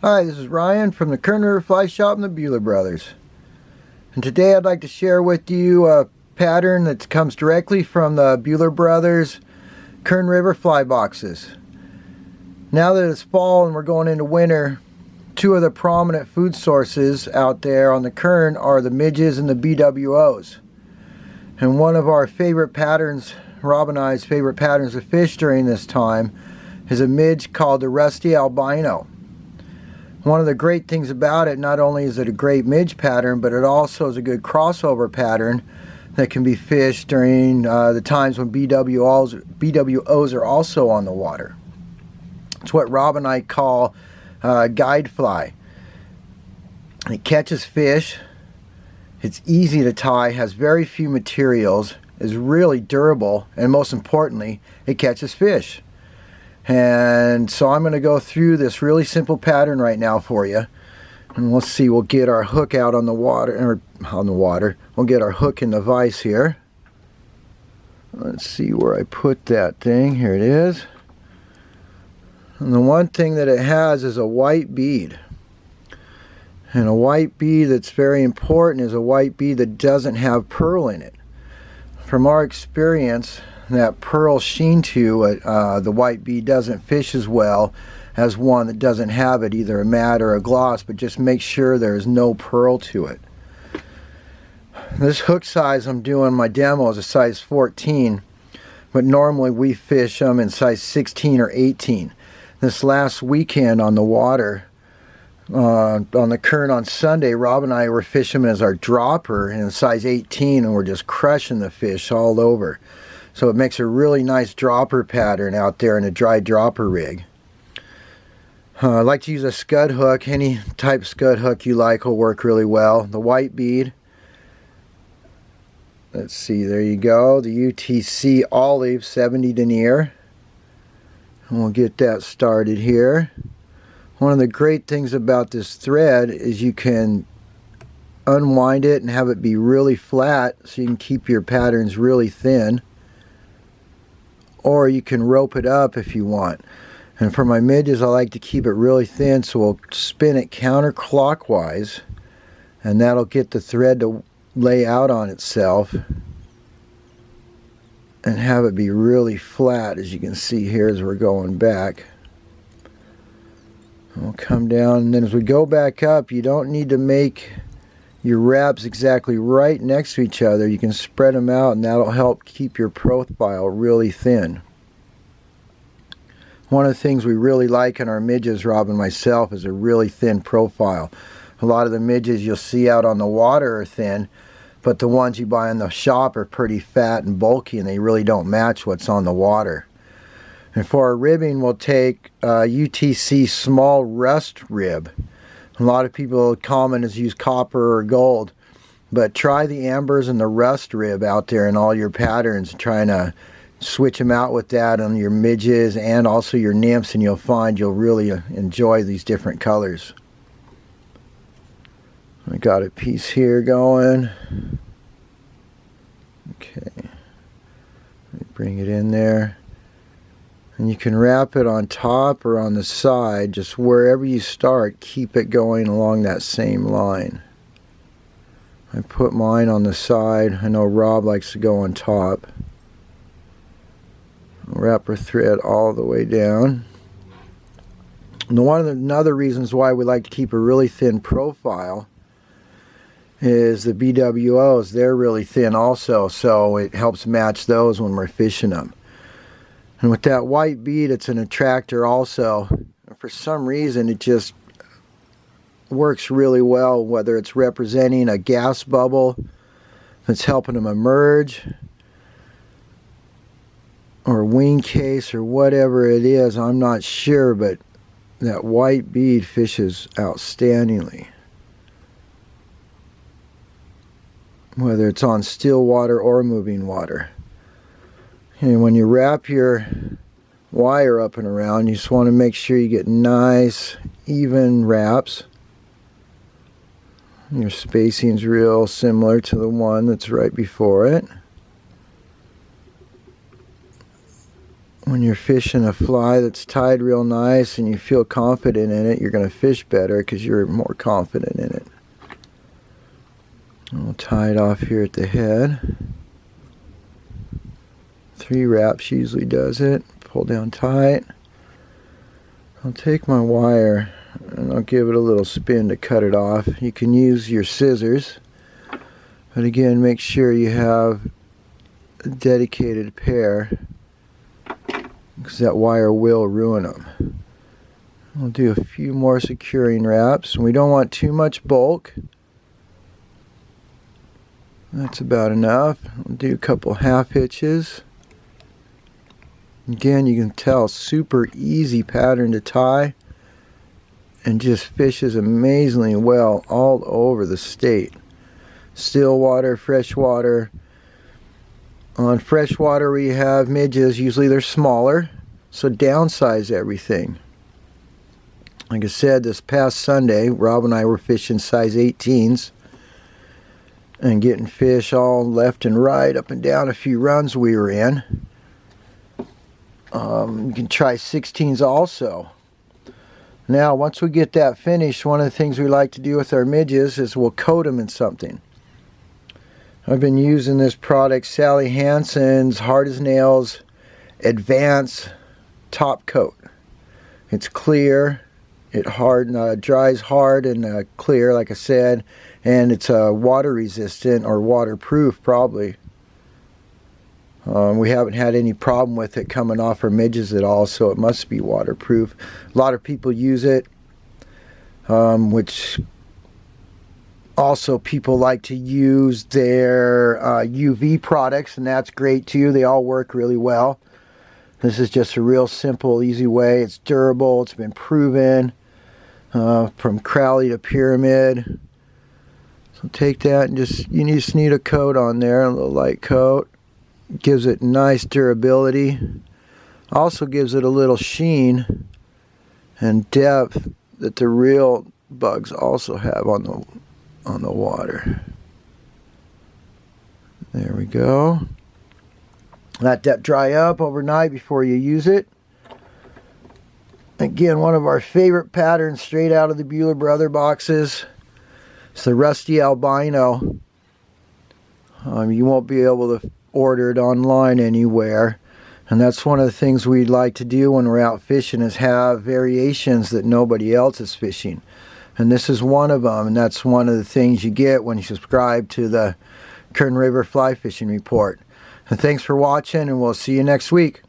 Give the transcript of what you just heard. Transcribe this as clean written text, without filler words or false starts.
Hi, this is Ryan from the Kern River Fly Shop and the Buhler Brothers. And today I'd like to share with you a pattern that comes directly from the Buhler Brothers Kern River fly boxes. Now that it's fall and we're going into winter, two of the prominent food sources out there on the Kern are the midges and the BWOs. And one of our favorite patterns, Rob and I's favorite patterns of fish during this time, is a midge called the rusty albino. One of the great things about it, not only is it a great midge pattern, but it also is a good crossover pattern that can be fished during the times when BWOs are also on the water. It's what Rob and I call guide fly. It catches fish, it's easy to tie, has very few materials, is really durable, and most importantly, it catches fish. And so I'm going to go through this really simple pattern right now for you, and let's see, we'll get our hook out on the water, we'll get our hook in the vise here. Let's see where I put that thing. Here it is. And the one thing that it has is a white bead, and a white bead that's very important is a white bead that doesn't have pearl in it. From our experience, that pearl sheen to it, the white bead doesn't fish as well as one that doesn't have it, either a matte or a gloss, but just make sure there's no pearl to it. This hook size I'm doing my demo is a size 14, but normally we fish them in size 16 or 18. This last weekend on the water, on the Kern on Sunday, Rob and I were fishing as our dropper in size 18, and we're just crushing the fish all over. So it makes a really nice dropper pattern out there in a dry dropper rig. I like to use a scud hook. Any type scud hook you like will work really well. The white bead. Let's see, there you go. The UTC Olive 70 denier. And we'll get that started here. One of the great things about this thread is you can unwind it and have it be really flat so you can keep your patterns really thin. Or you can rope it up if you want. And for my midges, I like to keep it really thin, so we'll spin it counterclockwise, and that'll get the thread to lay out on itself and have it be really flat, as you can see here as we're going back. We'll come down, and then as we go back up, you don't need to make your wraps exactly right next to each other. You can spread them out, and that'll help keep your profile really thin. One of the things we really like in our midges, Rob and myself, is a really thin profile. A lot of the midges you'll see out on the water are thin, but the ones you buy in the shop are pretty fat and bulky, and they really don't match what's on the water. And for our ribbing, we'll take UTC small rust rib. A lot of people common is use copper or gold, but try the ambers and the rust rib out there in all your patterns, trying to switch them out with that on your midges and also your nymphs, and you'll find you'll really enjoy these different colors. I got a piece here going. Okay, let me bring it in there. And you can wrap it on top or on the side, just wherever you start, keep it going along that same line. I put mine on the side. I know Rob likes to go on top. Wrap our thread all the way down. And another reasons why we like to keep a really thin profile is the BWOs. They're really thin also, so it helps match those when we're fishing them. And with that white bead, it's an attractor also. For some reason, it just works really well, whether it's representing a gas bubble, if it's helping them emerge, or a wing case, or whatever it is, I'm not sure, but that white bead fishes outstandingly. Whether it's on still water or moving water. And when you wrap your wire up and around, you just want to make sure you get nice, even wraps. Your spacing's real similar to the one that's right before it. when you're fishing a fly that's tied real nice and you feel confident in it, you're going to fish better because you're more confident in it. We'll tie it off here at the head. 3 wraps usually does it. Pull down tight. I'll take my wire and I'll give it a little spin to cut it off. You can use your scissors, but again, make sure you have a dedicated pair because that wire will ruin them. We'll do a few more securing wraps. We don't want too much bulk. That's about enough. We'll do a couple half hitches. Again, you can tell, super easy pattern to tie and just fishes amazingly well all over the state. Still water, freshwater. On freshwater we have midges, usually they're smaller, so downsize everything. Like I said, this past Sunday, Rob and I were fishing size 18s and getting fish all left and right, up and down a few runs we were in. You can try 16s also. Now, once we get that finished, one of the things we like to do with our midges is we'll coat them in something. I've been using this product, Sally Hansen's Hard as Nails Advanced Top Coat. It's clear, it dries hard and clear, like I said, and it's water resistant or waterproof probably. We haven't had any problem with it coming off our midges at all, so it must be waterproof. A lot of people use it, which also people like to use their UV products, and that's great too. They all work really well. This is just a real simple, easy way. It's durable. It's been proven from Crowley to Pyramid. So take that and you just need a coat on there, a little light coat. Gives it nice durability. Also gives it a little sheen and depth that the real bugs also have on the water. There we go. Let that dry up overnight before you use it. Again, one of our favorite patterns straight out of the Buhler Brother boxes. It's the Rusty Albino. You won't be able to order it online anywhere, and that's one of the things we'd like to do when we're out fishing, is have variations that nobody else is fishing, and this is one of them, and that's one of the things you get when you subscribe to the Kern River Fly Fishing Report. And thanks for watching, and we'll see you next week.